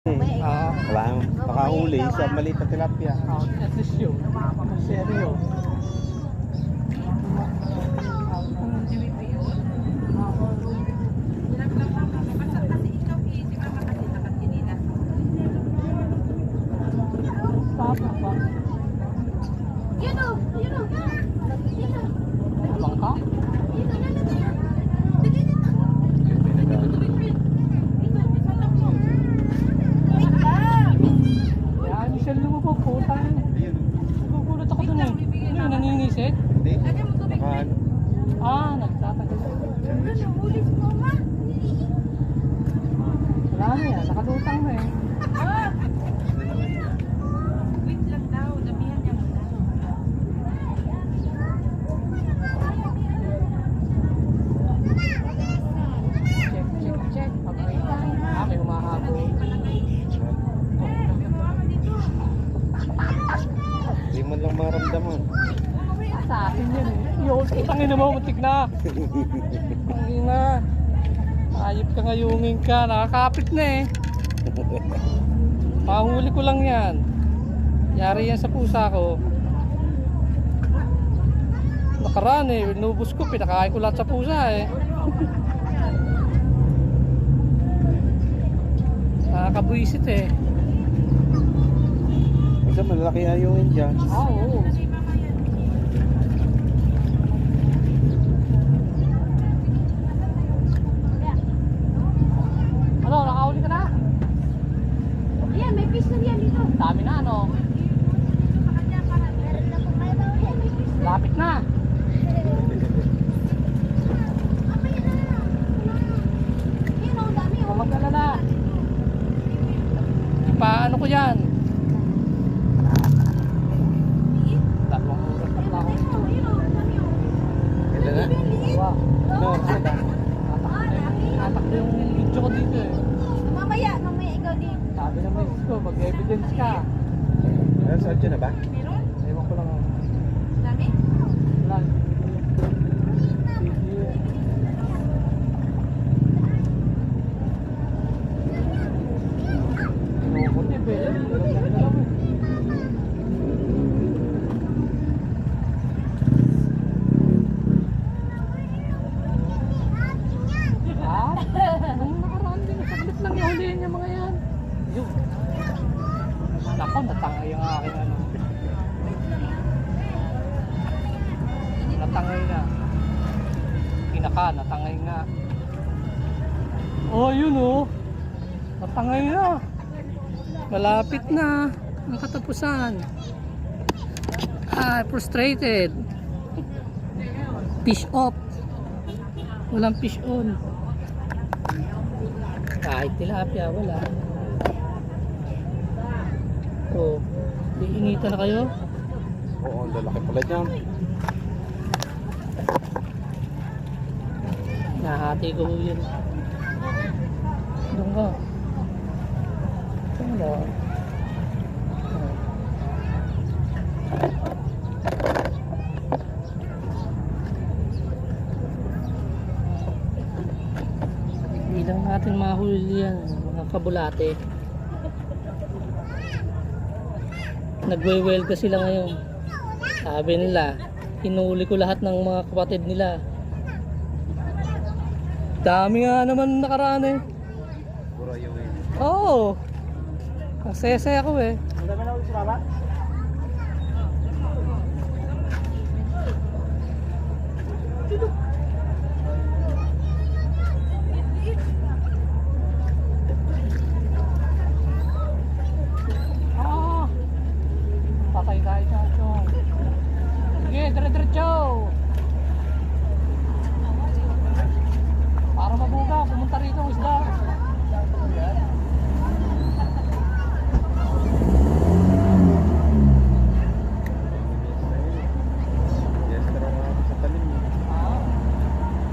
Wala nang makahuli sa maliit na tilapia. At least yun. Seryo. Bangka? Kaya Michelle lumubog po tayo. Nagugulat ako dun eh. Ano yun, naninisid? Hindi. Nakaano. Nagtatagal. Wala na yan, nakadutang na eh. Wait lang daw, damihan niya muna. Check. May humahabol. Hindi mo lang maramdaman. Sa akin yun eh. Yun, utangin mo, matik na. Hindi na. Ayop ka ngayungin ka, nakakapit na eh. Mahuli ko lang yan. Yari yan sa pusa ko. Nakaraan eh, nubos ko, pinakain ko lahat sa pusa eh. Nakakabuisit eh. Kasi malaki ayungin dyan. Oo. Ano, nakahuli ka na? Ayan, may fish na yan dito. Dami na ano. Lapit na. Kung mag-alala. Paano ko yan? Dalawang oras na ako dito. Kailan na? Wow. No, sila. Natakbo yung video ko dito eh. Mamaya ikaw din. Sabi ng miss ko, mag-evidence ka. Saan dyan na ba? Meron? Ewan ko lang. Dami? Wala. Kinukutip eh. Dami na lang eh. Nung nakaraan din, saglit lang yung huliin niya mga yan. Yun. Nako, natangay yung aking ano. Natangay na. Pinaka, natangay nga. Oh, yun oh. Natangay na. Malapit na ang katapusan. Frustrated. Fish off. Walang fish on. Kahit tilapia, wala. Oh, iinitan na kayo? Oo, ang lalaki pala dyan. Nahati ko yun. Doon ka. Doon ka. Bilang natin mahuli yan, mga kabulate. Nagwe-welga sila ngayon. Sabi nila, hinuli ko lahat ng mga kapatid nila. Dami nga naman nakaraan eh. Puro ayungin. Oo. Ang saya-saya ko eh. Ang dami na ulit si Baba? Patay tayo sa chong. Sige, dire-diretso. Para mabuga, pumunta rito ang isda. Yes, tara nga ako sa talim niya.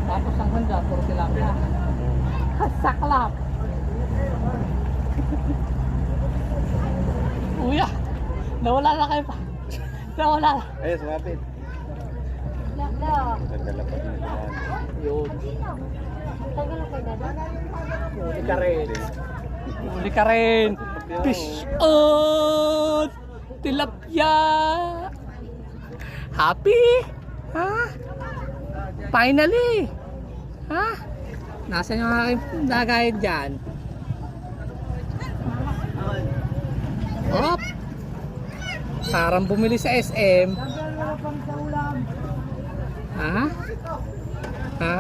Tapos ang handa, puro tilapia. Saklap. Uya, nawala na kayo pa. Nawala na. Ayun, sumapit. Nagdala pa din ito. Yun. Tagal na kayo dada? Huli ka rin. Huli ka rin. Fish on! Tilapia! Happy? Ha? Finally! Ha? Nasaan yung aking dagay dyan? Hop! Parang bumili sa SM. Ha? Ha?